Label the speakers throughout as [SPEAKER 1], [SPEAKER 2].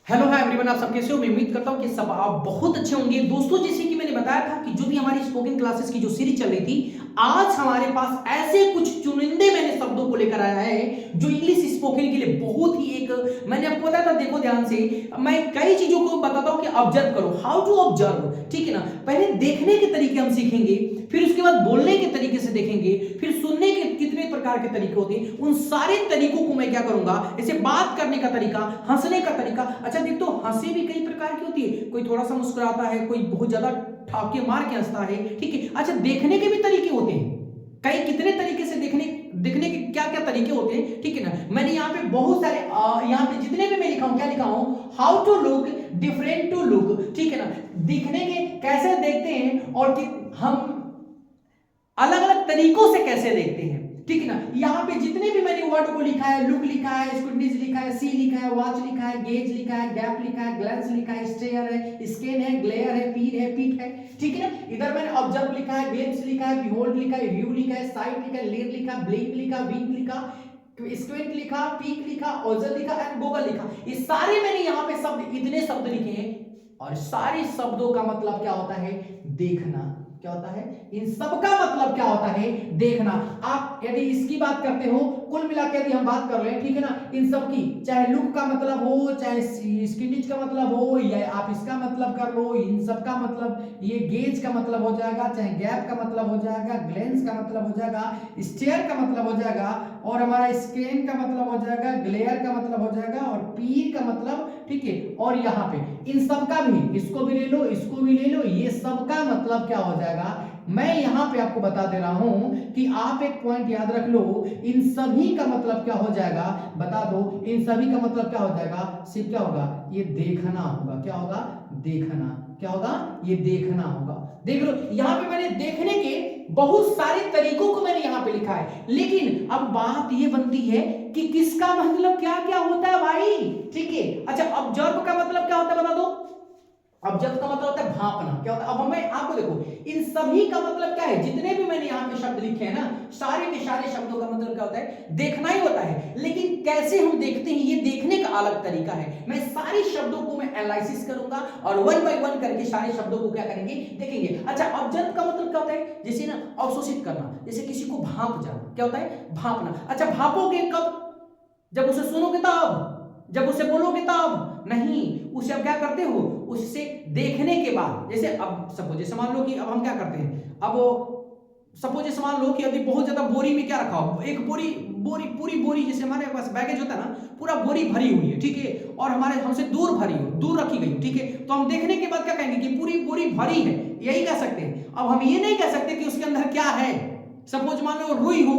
[SPEAKER 1] Hello hi everyone, आप सब कैसे हो। मैं उम्मीद करता हूं कि सब आप बहुत अच्छे होंगे। दोस्तों, जैसे कि मैंने बताया था कि जो भी हमारी स्पोकन क्लासेस की जो सीरीज चल रही थी, आज हमारे पास ऐसे कुछ चुनिंदे मैंने शब्दों को लेकर आया है जो इंग्लिश स्पोकन के लिए बहुत ही एक, मैंने आपको बताया था, देखो ध्यान से मैं कई चीजों को बताता हूं कि ऑब्जर्व करो, हाउ टू ऑब्जर्व, ठीक है ना। पहले देखने के तरीके हम सीखेंगे, फिर उसके बाद बोलने के तरीके से देखेंगे, फिर सुनने के कितने प्रकार के तरीके होते हैं, उन सारे तरीकों को मैं क्या करूंगा, जैसे बात करने का तरीका, हंसने का तरीका। अच्छा देख, तो हंसी भी कई प्रकार की होती है, कोई थोड़ा सा मुस्कुराता है, कोई बहुत ज्यादा ठाके मार के हंसता है, ठीक है। अच्छा, देखने के भी तरीके होते हैं, कई कितने तरीके से देखने देखने के क्या क्या तरीके होते हैं, ठीक है ना। मैंने यहाँ पे बहुत सारे यहाँ पे जितने भी मैं लिखा हूं, क्या लिखा हूं, how to look, different to look, ठीक है ना। दिखने के कैसे देखते हैं और हम अलग अलग तरीकों से कैसे देखते हैं, ठीक है ना। यहाँ पे जितने भी मैंने वर्ड को लिखा है, लुक लिखा है, स्क्विंटीज लिखा है, सी लिखा है, वॉच लिखा है, गेज लिखा है, गैप लिखा है, ग्लेंस लिखा है, स्टेयर है, स्कैन है, ग्लेयर है, पीर है, पीक है, ठीक है ना। इधर मैंने ऑब्जर्व लिखा है, ग्लिम्स लिखा है, बिहोल्ड लिखा है, व्यू लिखा है, साइट लिखा है, लेयर लिखा, ब्लिंक लिखा, विंक लिखा, स्क्विंट लिखा, पीक लिखा, ओजल लिखा एंड गूगल लिखा। ये सारे मैंने यहाँ पे शब्द, इतने शब्द लिखे हैं, और सारे शब्दों का मतलब क्या होता है, देखना। क्या होता है, इन सब का मतलब क्या होता है, देखना। आप यदि इसकी बात करते हो, कुल मिला के यदि हम बात कर लें, ठीक है ना, इन सब की, चाहे लुक का मतलब हो, चाहे स्किनिच का मतलब हो, या आप इसका मतलब कर लो, इन सब का मतलब, ये गेज का मतलब हो जाएगा, चाहे गैप का मतलब हो जाएगा, ग्लेंस का मतलब हो जाएगा, स्टेयर का मतलब हो जाएगा, और हमारा स्कैन का मतलब हो जाएगा, ग्लेयर का मतलब हो जाएगा, और पीर का मतलब, ठीक है। और यहाँ पे इन सब का भी, इसको भी ले लो, इसको भी ले लो, ये सब का मतलब क्या हो जाएगा। मैं यहां पे आपको बता दे रहा हूं कि आप एक पॉइंट याद रख लो, इन सभी का मतलब क्या हो जाएगा, बता दो, इन सभी का मतलब क्या हो जाएगा, सिर्फ क्या होगा, ये देखना होगा। क्या होगा, देखना। क्या होगा, ये देखना होगा। देख लो, यहां पे मैंने देखने के बहुत सारे तरीकों को मैंने यहां पे लिखा है, लेकिन अब बात ये बनती है कि किसका मतलब क्या क्या होता है भाई, ठीक है। अच्छा, ऑब्जर्व का मतलब क्या होता है बता दो। ऑब्जर्व का मतलब होता है भांपना। क्या होता है, अब मैं आपको देखो, इन सभी का मतलब क्या है, जितने भी मैंने यहाँ पे शब्द लिखे हैं ना, सारे के सारे शब्दों का मतलब क्या होता है, देखना ही होता है। लेकिन कैसे हम देखते हैं, ये देखने का अलग तरीका है। मैं सारे शब्दों को मैं एनालिसिस करूंगा और वन बाय वन करके सारे शब्दों को क्या करेंगे, देखेंगे। अच्छा, ऑब्जर्व का मतलब क्या होता है, जैसे ना अवशोषित करना, जैसे किसी को भांप जाना। क्या होता है, भांपना। अच्छा, भापोगे कब, जब उसे सुनोगे तब, जब उसे बोलोगे तब नहीं, उसे अब क्या करते हो, उससे देखने के बाद। जैसे अब सपोज जैसे मान लो कि अब हम क्या करते हैं, अब सपोज जैसे मान लो कि यदि बहुत ज्यादा बोरी में क्या रखा हो, एक बोरी, पूरी बोरी, जैसे हमारे पास बैगेज होता है ना, पूरा बोरी भरी हुई है, ठीक है, और हमारे हमसे दूर भरी हो, दूर रखी गई, ठीक है, तो हम देखने के बाद क्या कहेंगे कि पूरी बोरी भरी है, यही कह सकते हैं। अब हम ये नहीं कह सकते कि उसके अंदर क्या है। सपोज मान लो रुई हो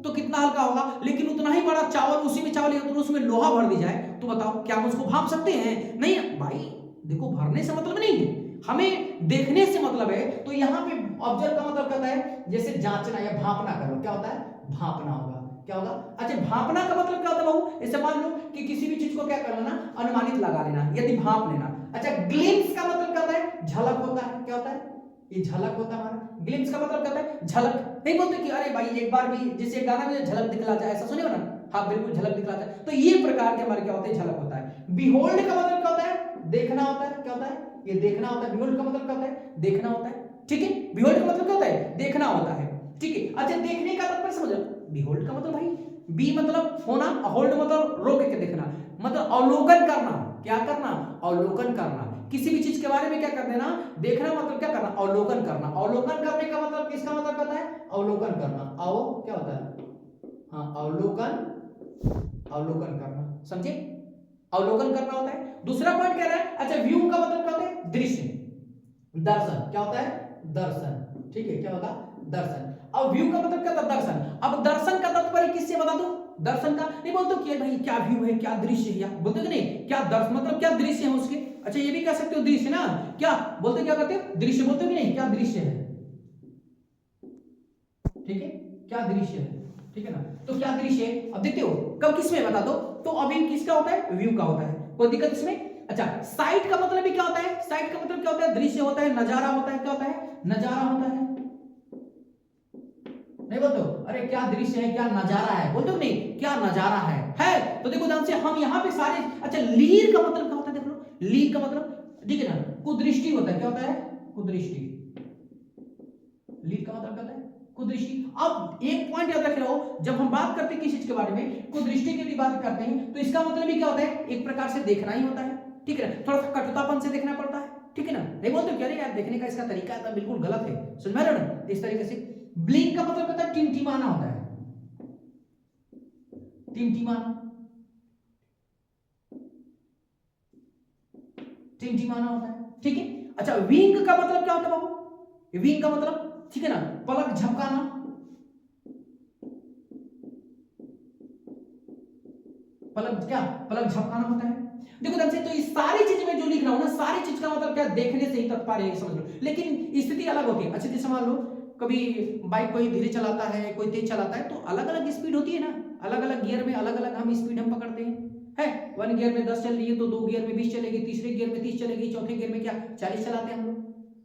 [SPEAKER 1] तो कितना हल्का होगा, लेकिन उतना ही बड़ा चावल, उसी में चावल तो उसमें लोहा भर दी जाए, तो बताओ क्या हम उसको भाप सकते हैं, नहीं भाई। देखो, भरने से मतलब नहीं है, हमें देखने से मतलब है। तो यहाँ पे ऑब्जर्व का मतलब कहता है जैसे जांचना या भापना करो। क्या होता है, भापना होगा। क्या होगा, अच्छा, भापना का मतलब क्या होता है बाबू, जैसे मान लो कि किसी भी चीज को क्या कर लेना, अनुमानित लगा लेना, यदि भाप लेना। अच्छा, ग्लिम्स का मतलब क्या होता है, झलक होता है। क्या होता है, ये झलक होता है हमारा। ग्लिम्स का मतलब क्या होता है, झलक। नहीं बोलते कि अरे भाई एक बार भी, जैसे गाना में झलक दिखला जाए, ऐसा सुने हो ना, हाँ बिल्कुल, झलक दिखला जाए, तो ये प्रकार के हमारे क्या होते हैं, झलक होता है। बिहोल्ड का मतलब क्या होता है, देखना होता है। क्या होता है, ये देखना होता है। बिहोल्ड का मतलब क्या होता है, देखना होता है, ठीक है। बिहोल्ड का मतलब क्या होता है, देखना होता है, ठीक है। अच्छा, देखने का तात्पर्य समझ, बिहोल्ड का मतलब भाई, बी मतलब होना, होल्ड मतलब रोक के देखना, मतलब अवलोकन करना। क्या करना, अवलोकन करना, किसी भी चीज के बारे में क्या कर देना, देखना मतलब क्या करना, अवलोकन करना। अवलोकन करने का मतलब, किसका मतलब करता है, अवलोकन करना। क्या होता है, हाँ, अवलोकन, अवलोकन करना, समझे, अवलोकन करना होता है। दूसरा पॉइंट कह रहा है, अच्छा, व्यू का मतलब क्या होता है, दृश्य, दर्शन। क्या होता है, दर्शन, ठीक है। क्या होगा, दर्शन। अब व्यू का मतलब क्या होता है, दर्शन। अब दर्शन का तात्पर्य किससे बता दो, दर्शन का नहीं बोलते कि भाई क्या व्यू है, क्या दृश्य है, बोलते कि नहीं, क्या दर्शन मतलब क्या दृश्य है उसके। अच्छा, ये भी कह सकते हो दृश्य ना, क्या बोलते, क्या कहते हो, दृश्य बोलते हो कि नहीं, क्या दृश्य है, ठीक है, क्या दृश्य है, ठीक है ना। तो क्या दृश्य है, अब देखते हो कब किसमें बता दो, तो अभी किसका होता है, व्यू का होता है, कोई दिक्कत इसमें। अच्छा, साइट का मतलब भी क्या होता है, साइट का मतलब क्या होता है, दृश्य होता है, नजारा होता है। क्या होता है, नजारा होता है। नहीं बोलते हो, अरे क्या दृश्य है, क्या नजारा है, बोलते हो नहीं, क्या नजारा है। तो देखो ध्यान से, हम यहाँ पे सारे, अच्छा, लीर का मतलब क्या होता है, देख लो, लीक का मतलब, ठीक है ना, कुदृष्टि होता है। क्या होता है? कुदृष्टि। लीक का मतलब क्या होता है? कुदृष्टि। अब एक पॉइंट याद रख लो, जब हम बात करते हैं किसी चीज के बारे में, कुदृष्टि की भी बात करते हैं, तो इसका मतलब ही क्या होता है? एक प्रकार से देखना ही होता है, ठीक है ना, थोड़ा सा कटुतापन से देखना पड़ता है, ठीक है ना, नहीं बोलते क्या यार देखने का इसका तरीका है बिल्कुल गलत है, समझ में आ रहा है ना, इस तरीके से। ब्लिंक का मतलब होता है टिमटिमाना होता है, टिमटिमाना, टिमटिमाना होता है, ठीक है। अच्छा, विंग का मतलब क्या होता है बाबू? विंग का मतलब, ठीक है ना, पलक झपकाना, पलक क्या? पलक झपकाना होता है। देखो ध्यान से, तो इस सारी चीज में जो लिख रहा हूं ना, सारी चीज का मतलब क्या? देखने से ही तात्पर्य है, समझ लो। लेकिन स्थिति अलग होती है। अच्छे से समझ लो, कभी बाइक कोई धीरे चलाता है, कोई तेज चलाता है, तो अलग अलग स्पीड होती है ना, अलग अलग गियर में अलग अलग हम स्पीड हम पकड़ते हैं, है। 1 गियर में 10 चल रही है तो 2 गियर में 20 चलेगी, तीसरे गियर में 30 चलेगी, चौथे गियर में क्या 40 चलाते हैं हम लोग,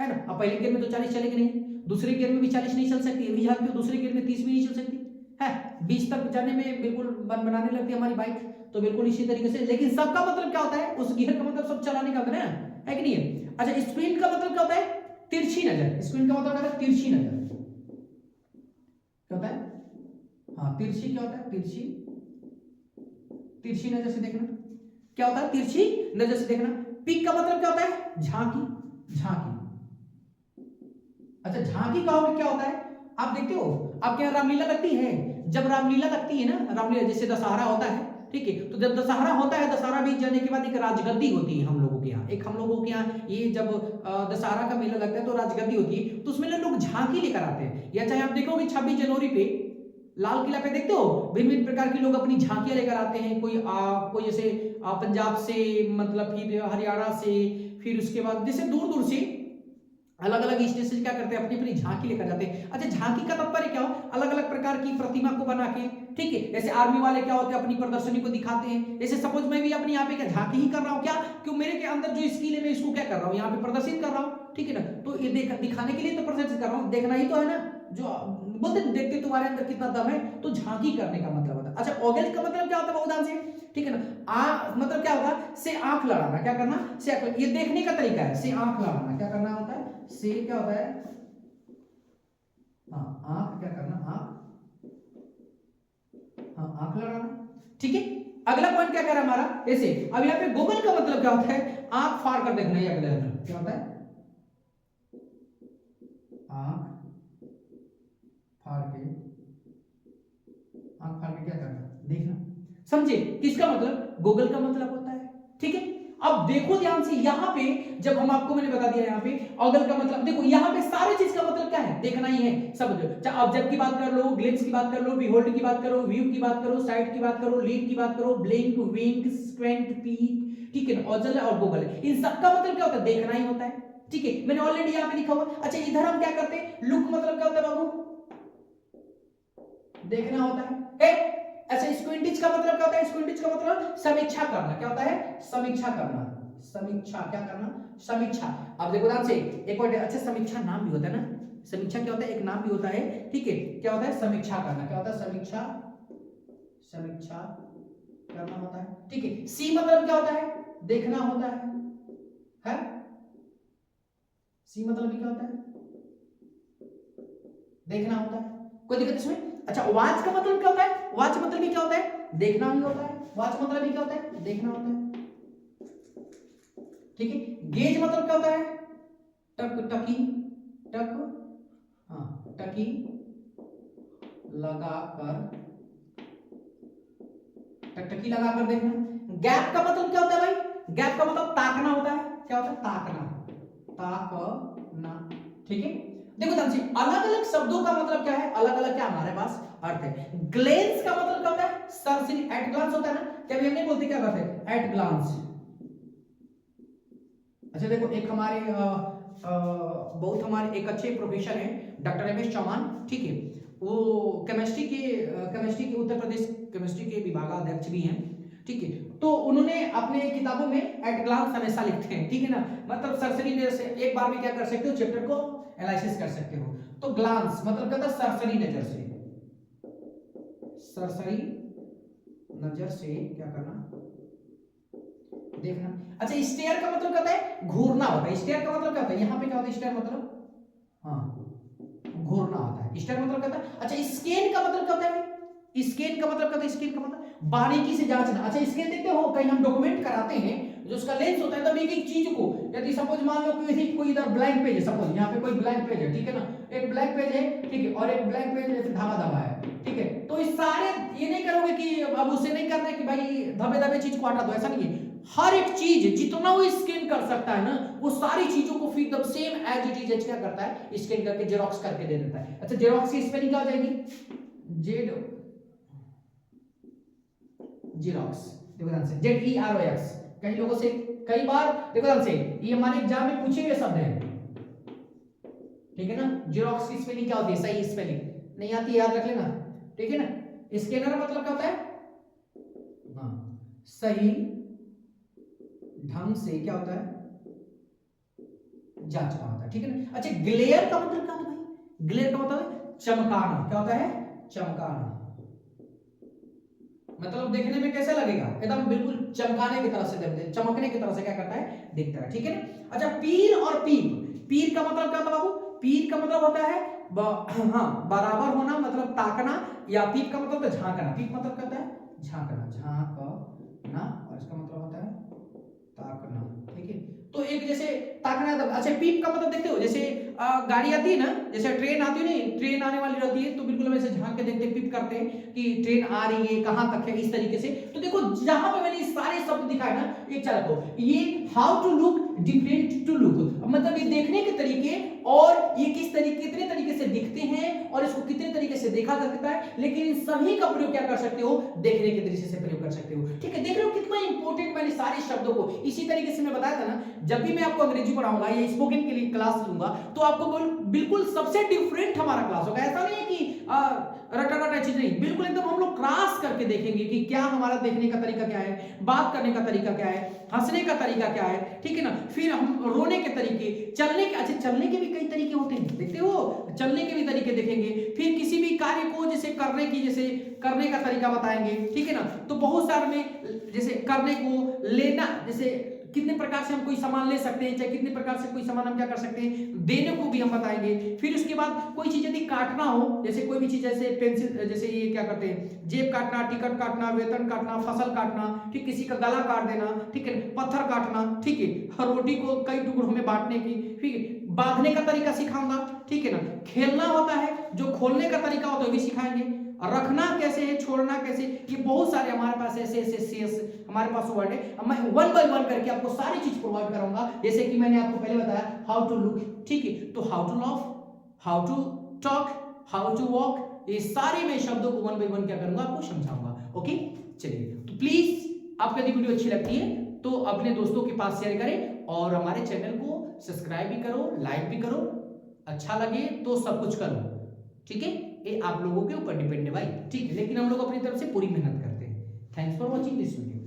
[SPEAKER 1] है ना। अब पहले गियर में तो 40 चलेगी नहीं, दूसरे गियर में भी 40 नहीं चल सकती, अभी झाल दूसरे गियर में 30 भी नहीं चल सकती है, 20 तक जाने में बिल्कुल बनाने लगती है हमारी बाइक, तो बिल्कुल इसी तरीके से। लेकिन सबका मतलब क्या होता है? उस गियर का मतलब सब चलाने का है ना, है कि नहीं है। अच्छा, स्क्रीन का मतलब क्या होता है? तिरछी नजर। स्क्रीन का मतलब क्या होता है? तिरछी नजर। क्या होता है? हाँ, तिरछी क्या होता है? तिरछी, तिरछी नजर से देखना। क्या होता है? तिरछी नजर से देखना। पीक का मतलब क्या होता है? झांकी, झांकी। अच्छा, झांकी कहोगे क्या होता है? आप देखते हो आपके यहाँ रामलीला लगती है, जब रामलीला लगती है ना, रामलीला जैसे दशहरा होता है, ठीक है, तो जब दशहरा होता है, दशहरा बीत जाने के बाद एक राजगद्दी होती है हम लोगों के यहाँ, एक हम लोगों के यहाँ ये जब दशहरा का मेला लगता है तो राजगद्दी होती है, तो उसमें लोग झांकी लेकर आते हैं। या चाहे आप देखोगे 26 जनवरी पे लाल किला पे देखते हो भिन्न भिन्न प्रकार के लोग अपनी झांकियां लेकर आते हैं, कोई जैसे पंजाब से, मतलब फिर हरियाणा से, फिर उसके बाद जैसे दूर दूर से अलग अलग स्टेशन क्या करते हैं, अपनी अपनी झांकी लेकर जाते हैं। अच्छा, झांकी का तात्पर्य क्या हो? अलग अलग प्रकार की प्रतिमा को बना के, ठीक है, जैसे आर्मी वाले क्या होते हैं अपनी प्रदर्शनी को दिखाते हैं, जैसे सपोज मैं भी अपनी यहाँ पे क्या झांकी ही कर रहा हूँ, क्या क्यों मेरे के अंदर जो स्किल है मैं इसको क्या कर रहा हूँ, यहाँ पे प्रदर्शित कर रहा हूँ, ठीक है ना, तो ये दिखाने के लिए तो प्रदर्शित कर रहा हूँ, देखना ही तो है ना, जो बोलते देखते तुम्हारे अंदर कितना दम है, तो झांकी करने का मतलब होता है। अच्छा, ऑगल का मतलब क्या होता है उदाहरण से, ठीक है ना, मतलब क्या होगा? से आंख लड़ाना, क्या करना? से ये देखने का तरीका है, से आंख लड़ाना, क्या करना होता है? से क्या होता है? हाँ, आंख क्या करना? आंख, हाँ, आंख लड़ाना, ठीक है। अगला पॉइंट क्या कर रहा है हमारा? ऐसे अब यहाँ पे गूगल का मतलब क्या होता है? आंख फाड़ कर देखना, ये अगला क्या होता है? आंख फाड़ के, आंख फाड़ के क्या करना? देखना, समझे? किसका मतलब? गूगल का मतलब होता है, ठीक है। अब देखो ध्यान से, यहां पे जब हम आपको मैंने बता दिया यहाँ पे ऑगल का मतलब, देखो यहाँ पे सारे चीज का मतलब क्या है? देखना ही है, समझो। चाहे ऑब्जेक्ट की बात कर लो, ग्लिम्स की बात कर लो, बिहोल्ड की बात करो, व्यू की बात करो, साइट की बात करो, लीड की बात करो, ब्लिंक, विंक, स्क्वेंट, पीक, ठीक है, ऑजल और गूगल, इन सबका मतलब क्या होता है? देखना ही होता है, ठीक है, मैंने ऑलरेडी यहाँ पे लिखा हुआ। अच्छा, इधर हम क्या करते हैं? लुक मतलब क्या होता है बाबू? देखना होता है। ऐसे स्क्विंटिज का मतलब क्या होता है? स्क्विंटिज का मतलब समीक्षा करना, क्या होता है? समीक्षा करना, समीक्षा, क्या करना? समीक्षा। अब देखो ध्यान से, एक और अच्छा, समीक्षा नाम भी होता है ना, समीक्षा क्या होता है? एक नाम भी होता है, ठीक है, क्या होता है? समीक्षा करना, क्या होता है? समीक्षा, समीक्षा करना होता है, ठीक है। सी मतलब क्या होता है? देखना होता है? सी मतलब क्या होता है? देखना होता है, कोई दिक्कत इसमें? अच्छा, वॉच का मतलब क्या होता है? वॉच मतलब भी क्या होता है? देखना ही होता है। वॉच मतलब भी क्या होता है? देखना होता है, ठीक है। गेज मतलब क्या होता है? टक, टकी, टक, हाँ, टकी लगाकर, टकटकी लगाकर देखना। गैप का मतलब क्या होता है भाई? गैप का मतलब ताकना होता है, क्या होता है? ताकना, ताकना, ठीक है। देखो ध्यान से, अलग अलग शब्दों का मतलब क्या है? अलग अलग क्या हमारे पास अर्थ है। ग्लेंस का मतलब क्या होता है? सरसरी, एट ग्लांस होता है ना, क्या हम नहीं बोलते क्या करते हैं? At glance. अच्छा देखो, एक हमारे बहुत हमारे एक अच्छे प्रोफेसर हैं डॉक्टर रमेश चौहान, ठीक है, वो केमिस्ट्री के उत्तर प्रदेश केमिस्ट्री के विभागाध्यक्ष भी हैं, ठीक है, तो उन्होंने अपने किताबों में एट ग्लांस हमेशा लिखते हैं, ठीक है ना, मतलब सरसरी नजर से एक बार में क्या कर सकते हो? चैप्टर को एनालिसिस कर सकते हो। तो ग्लांस मतलब क्या था? सरसरी नजर से, सरसरी नजर से क्या करना? देखना। अच्छा स्टेयर का मतलब क्या होता है, घूरना होता है। स्टेयर का मतलब क्या होता है, यहाँ पे क्या होता है स्टेयर मतलब, हाँ घूरना होता है। स्टेयर मतलब क्या होता है। अच्छा स्कैन का मतलब क्या होता है, स्कैन का मतलब क्या होता है, स्कैन का मतलब बारीकी से जांचना। अच्छा स्कैन देखते हो कहीं हम डॉक्यूमेंट कराते हैं, जो उसका लेंस होता है, तब एक एक चीज को, यदि सपोज मान लो कि कोई इधर ब्लैंक पेज है, सपोज यहाँ पे कोई ब्लैंक पेज है, ठीक है ना, एक ब्लैंक पेज है, ठीक है, और एक ब्लैंक पेज जैसे धावा धावा है, ठीक है, तो इस सारे ये नहीं करोगे कि अब उसे नहीं करना है कि भाई धब्बे धब्बे चीज को हटा दो, ऐसा नहीं है। हर एक चीज जितना वो स्कैन कर सकता है ना, वो सारी चीजों को फिर एकदम सेम एज इट इज क्या करता है, स्कैन करके जेरॉक्स करके दे देता है। अच्छा जेरॉक्स की स्पेलिंग क्या हो जाएगी, जेड जेरॉक्स, देखो ध्यान से, ZEROX। कई लोगों से कई बार देखो ध्यान से, ये हमारे एग्जाम में पूछे हुए शब्द है, ठीक है ना। जेरॉक्स की स्पेलिंग क्या होती है, सही स्पेलिंग नहीं आती याद रख लेना, ठीक है ना। स्कैनर मतलब क्या होता है, हाँ सही ढंग से क्या होता है, जांचना होता है, ठीक है ना। अच्छा ग्लेयर का मतलब क्या होता है भाई, ग्लेयर का मतलब है चमकाना, क्या होता है, चमकाना। मतलब देखने में कैसा लगेगा, एकदम बिल्कुल चमकाने की तरह से, चमकने की तरह से क्या करता है, दिखता है, ठीक है ना। अच्छा पीर और पीप, पीर का मतलब क्या होता है बाबू, पीर का मतलब होता है हाँ बराबर होना, मतलब ताकना, या पीप का मतलब होता है झांकना। पीप मतलब क्या होता है, झांकना, झांकना, और इसका मतलब होता है ताकना, ठीक है। तो एक जैसे ताकना, अच्छा पीप का मतलब देखते हो, जैसे गाड़ी आती है ना, जैसे ट्रेन आती है नहीं, ट्रेन आने वाली रहती है, तो बिल्कुल हम ऐसे झांक के देखते हैं, पीप करते हैं कि ट्रेन आ रही है, कहां तक है, इस तरीके से। तो देखो जहां पे मैंने सारे शब्द दिखाए ना, एक चाल को, ये how to look different to look, मतलब ये देखने के तरीके, और ये किस तरीके, कितने तरीके से दिखते हैं, और इसको कितने तरीके से देखा जा सकता है, लेकिन इन सभी का प्रयोग क्या कर सकते हो, देखने के दृष्टि से प्रयोग कर सकते हो, ठीक है। देख रहे हो कितना इंपॉर्टेंट, मैंने सारे शब्दों को इसी तरीके से मैं बताया था ना, जब भी मैं आपको अंग्रेजी पढ़ाऊंगा या स्पोकन के लिए क्लास लूंगा, तो आपको बिल्कुल सबसे डिफरेंट हमारा क्लास होगा। ऐसा नहीं है कि रटा रटा चीज नहीं, बिल्कुल एकदम हम लोग क्रॉस करके देखेंगे कि क्या हमारा देखने का तरीका क्या है, बात करने का तरीका क्या है, हंसने का तरीका क्या है, ठीक है ना। फिर हम रोने के तरीके, चलने के, अच्छा चलने के भी कई तरीके होते हैं, देखते हो, चलने के भी तरीके देखेंगे। फिर किसी भी कार्य को जैसे करने की, जैसे करने का तरीका बताएंगे, ठीक है ना। तो बहुत सारे में जैसे करने को, लेना, जैसे कितने प्रकार से हम कोई सामान ले सकते हैं, चाहे कितने प्रकार से कोई सामान हम क्या कर सकते हैं, देने को भी हम बताएंगे। फिर उसके बाद कोई चीज यदि काटना हो, जैसे कोई भी चीज, जैसे पेंसिल, जैसे ये क्या करते हैं, जेब काटना, टिकट काटना, वेतन काटना, फसल काटना, ठीक, किसी का गला काट देना, ठीक है, पत्थर काटना, ठीक है, रोटी को कई टुकड़ों में बांटने की, ठीक है, बांधने का तरीका सिखाऊंगा, ठीक है ना। खेलना होता है, जो खोलने का तरीका होता है भी सिखाएंगे, रखना कैसे है, छोड़ना कैसे, ये बहुत सारे हमारे पास ऐसे ऐसे हमारे पास वर्ड है। मैं वन बाय वन करके आपको सारी चीज प्रोवाइड कराऊंगा, जैसे कि मैंने आपको पहले बताया हाउ टू लुक, ठीक है, तो how to laugh, how to talk, how to walk, ये सारे मैं शब्दों को वन बाय वन क्या करूंगा, आपको समझाऊंगा। ओके चलिए, तो प्लीज आपको यदि वीडियो अच्छी लगती है तो अपने दोस्तों के पास शेयर करें, और हमारे चैनल को सब्सक्राइब भी करो, लाइक भी करो, अच्छा लगे तो सब कुछ करो, ठीक है। ये आप लोगों के ऊपर डिपेंड है भाई, ठीक है, लेकिन हम लोग अपनी तरफ से पूरी मेहनत करते हैं। Thanks for watching this video.